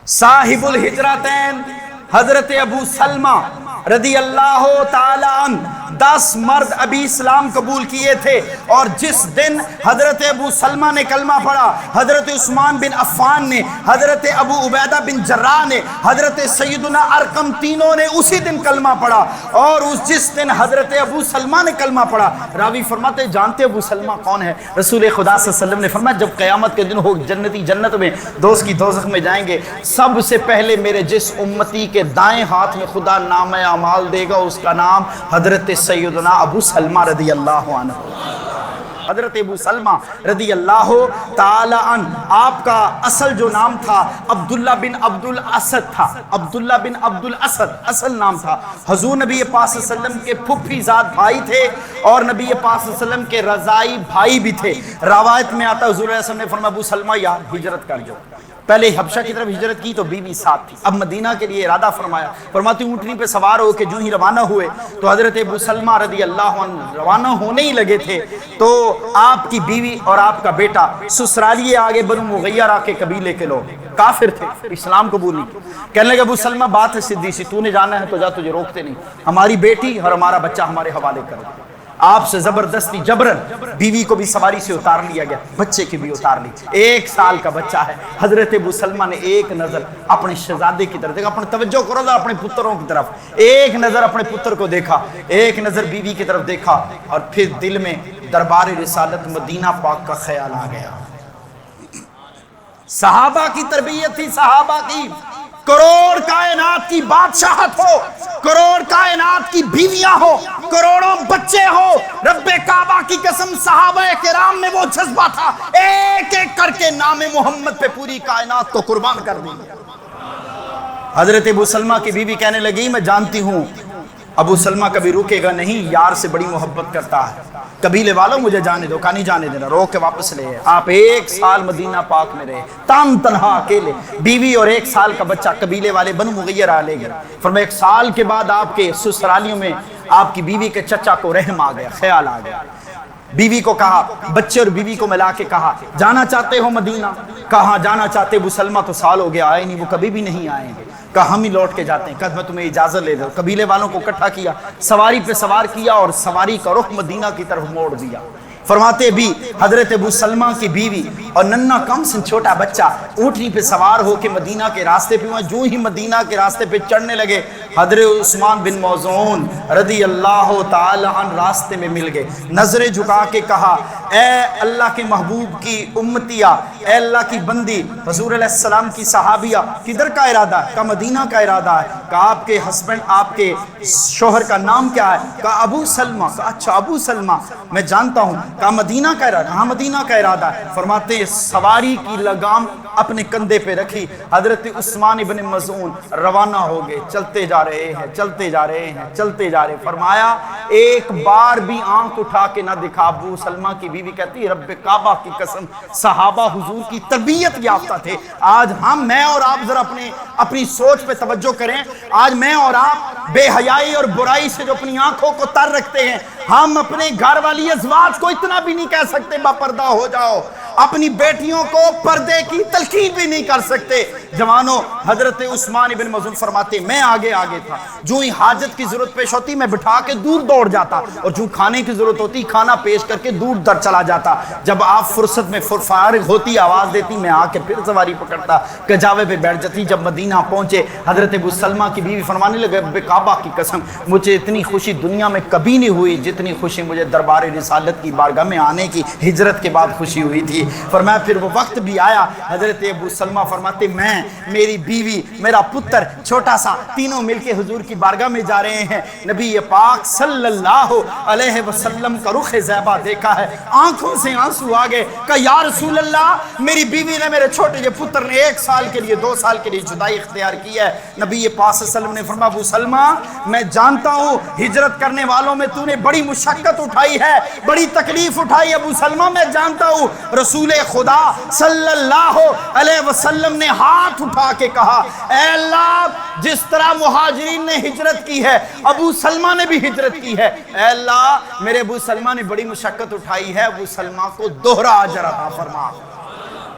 صاحب الحجرتین حضرت ابو سلمہ رضی اللہ تعالی عنہ 10 مرد ابھی اسلام قبول کیے تھے، اور جس دن حضرت ابو سلمہ نے کلمہ پڑھا، حضرت عثمان بن عفان نے، حضرت ابو عبیدہ بن جراح نے، حضرت سیدنا ارقم، تینوں نے اسی دن کلمہ پڑھا۔ اور جس دن حضرت ابو سلمہ نے کلمہ پڑھا، راوی فرماتے جانتے ابو سلمہ کون ہے؟ رسول خدا صلی اللہ علیہ وسلم نے فرمایا جب قیامت کے دن ہو جنتی جنت میں، دوست کی دوزخ میں جائیں گے، سب سے پہلے میرے جس امتی کے دائیں ہاتھ میں خدا نام اعمال دے گا اس کا نام حضرت سیدنا ابو سلمہ رضی اللہ عنہ۔ حضرت ابو سلمہ رضی اللہ تعالی عنہ، آپ کا اصل جو نام تھا عبداللہ بن عبد الاسد تھا، عبداللہ بن عبد الاسد اصل نام تھا۔ حضور نبی پاک صلی اللہ علیہ وسلم کے پھوپھی زاد بھائی تھے، اور نبی پاک صلی اللہ علیہ وسلم کے رضائی بھائی بھی تھے۔ روایت میں آتا حضور علیہ السلام نے فرمایا ابو سلمہ یار ہجرت کر جاؤ۔ پہلے حبشہ کی طرف ہجرت کی تو بیوی ساتھ تھی، اب مدینہ کے لیے ارادہ فرمایا۔ فرماتی اونٹنی پہ سوار ہو کے جو ہی روانہ ہوئے تو حضرت ابو سلمہ رضی اللہ عنہ روانہ ہونے ہی لگے تھے تو آپ کی بیوی اور آپ کا بیٹا سسرالیے آگے بنو مغیرہ کے قبیلے کے لوگ کافر تھے، اسلام قبول نہیں کیا۔ کہنے لگے ابو سلمہ بات ہے سیدھی سی، تو نے جانا ہے تو جا، تجھے روکتے نہیں، ہماری بیٹی اور ہمارا بچہ ہمارے حوالے کرو۔ آپ سے زبردستی جبرن بیوی کو بھی سواری سے اتار لیا گیا، بچے کی بھی اتار لی، 1 سال کا بچہ ہے۔ حضرت ابو سلمہ نے ایک نظر اپنے شہزادے کی طرف دیکھا، اپنے توجہ کرو ذرا اپنے پتروں کی طرف، ایک نظر اپنے پتر کو دیکھا، ایک نظر بیوی کی طرف دیکھا، اور پھر دل میں دربار رسالت مدینہ پاک کا خیال آ گیا۔ صحابہ کی تربیت تھی، صحابہ کی، کروڑ کائنات کی بادشاہت ہو، کروڑ کائنات کی بیویاں ہو، کروڑوں بچے ہو، رب کعبہ کی قسم صحابہ کرام میں وہ جذبہ تھا، ایک ایک کر کے نام محمد پہ پوری کائنات کو قربان کر دی۔ حضرت ابو سلمہ کی بیوی کہنے لگی میں جانتی ہوں ابو سلمہ کبھی رکے گا نہیں، یار سے بڑی محبت کرتا ہے، قبیلے والوں مجھے جانے دو، کہا نہیں جانے دینا، روک کے واپس لے۔ آپ 1 سال مدینہ پاک میں رہے، تام تنہا اکیلے، بیوی اور 1 سال کا بچہ، قبیلے والے بنو مغیرہ لے گئے۔ فرمایا 1 سال کے بعد آپ کے سسرالیوں میں آپ کی بیوی کے چچا کو رحم آ گیا، خیال آ گیا۔ بیوی کو کہا، بچے اور بیوی کو ملا کے کہا جانا چاہتے ہو مدینہ؟ کہاں جانا چاہتے؟ ابو سلمہ تو سال ہو گیا آئے نہیں، وہ کبھی بھی نہیں آئیں گے۔ کہا ہم ہی لوٹ کے جاتے ہیں، کہا میں تمہیں اجازت لے دوں۔ قبیلے والوں کو اکٹھا کیا، سواری پہ سوار کیا، اور سواری کا رخ مدینہ کی طرف موڑ دیا۔ فرماتے بھی حضرت ابو سلمہ کی بیوی اور ننھا کم سن چھوٹا بچہ اونٹنی پہ سوار ہو کے مدینہ کے راستے پہ ہوئے، جو ہی مدینہ کے راستے پہ چڑھنے لگے حضرت عثمان بن مظعون رضی اللہ تعالی عنہ راستے میں مل گئے۔ نظریں جھکا کے کہا اے اللہ کے محبوب کی امتیہ، اے اللہ کی بندی، حضور علیہ السلام کی صحابیہ، کدھر کا ارادہ ہے؟ کہا مدینہ کا ارادہ ہے۔ کہا آپ کے ہسبینڈ، آپ کے شوہر کا نام کیا ہے؟ کہا ابو سلمہ۔ کہا اچھا ابو سلمہ، میں جانتا ہوں۔ کہا مدینہ کا ارادہ؟ ہاں مدینہ کا ارادہ ہے۔ فرماتے سواری کی لگام اپنے کندھے پہ رکھی، حضرت عثمان بن مظعون روانہ ہو گئے، چلتے جا رہے ہیں، چلتے جا رہے ہیں، چلتے جا رہے ہیں۔ فرمایا ایک بار بھی آنکھ اٹھا کے نہ دکھا۔ ابو سلمہ کی بیوی کہتی رب کعبہ کی قسم صحابہ حضور کی تربیت یافتہ تھے۔ آج ہم، میں اور آپ ذرا اپنی سوچ پہ توجہ کریں، آج میں اور آپ بے حیائی اور برائی سے جو اپنی آنکھوں کو تر رکھتے ہیں، ہم اپنے گھر والی ازواج کو اتنا بھی نہیں کہہ سکتے با پردہ ہو جاؤ، اپنی بیٹیوں کو پردے کی تلقین بھی نہیں کر سکتے۔ جوانوں، حضرت عثمان بن مظعون فرماتے میں آگے آگے تھا، جو ہی حاجت کی ضرورت پیش ہوتی میں بٹھا کے دور دوڑ جاتا، اور جو کھانے کی ضرورت ہوتی کھانا پیش کر کے دور در چلا جاتا۔ جب آپ فرصت میں فارغ ہوتی آواز دیتی، میں آ کے پھر سواری پکڑتا، کجاوے پہ بیٹھ جاتی۔ جب مدینہ پہنچے حضرت ابو سلمہ کی بیوی فرمانے لگے رب کعبہ کی قسم مجھے اتنی خوشی دنیا میں کبھی نہیں ہوئی جتنی خوشی مجھے دربار رسالت کی بارگاہ میں آنے کی ہجرت کے بعد خوشی ہوئی تھی۔ فرمایا پھر وہ وقت بھی آیا، حضرت ابو سلمہ فرماتے میں، میری بیوی، میرا پتر چھوٹا سا، تینوں مل کے حضور کی بارگاہ میں جا رہے ہیں۔ نبی پاک صلی اللہ علیہ وسلم کا رخ زیبا دیکھا ہے، آنکھوں سے آنسو آ گئے۔ کہا یا رسول اللہ، میری بیوی نے، میرے چھوٹے پتر نے 1 سال کے لیے 2 سال کے لیے جدائی اختیار کی ہے۔ نبی پاک صلی اللہ علیہ وسلم نے فرمایا ابو سلمہ میں جانتا ہوں ہجرت کرنے والوں میں تو نے بڑی مشقت اٹھائی ہے، بڑی تکلیف اٹھائی۔ ابو سلمہ میں جانتا ہوں رسول خدا صلی اللہ علیہ وسلم نے ہاتھ اٹھا کے کہا اے اللہ جس طرح مہاجرین نے ہجرت کی ہے ابو سلمہ نے بھی ہجرت کی ہے، اے اللہ میرے ابو سلمہ نے بڑی مشقت اٹھائی ہے، ابو سلمہ کو دوہرا اجر عطا فرما۔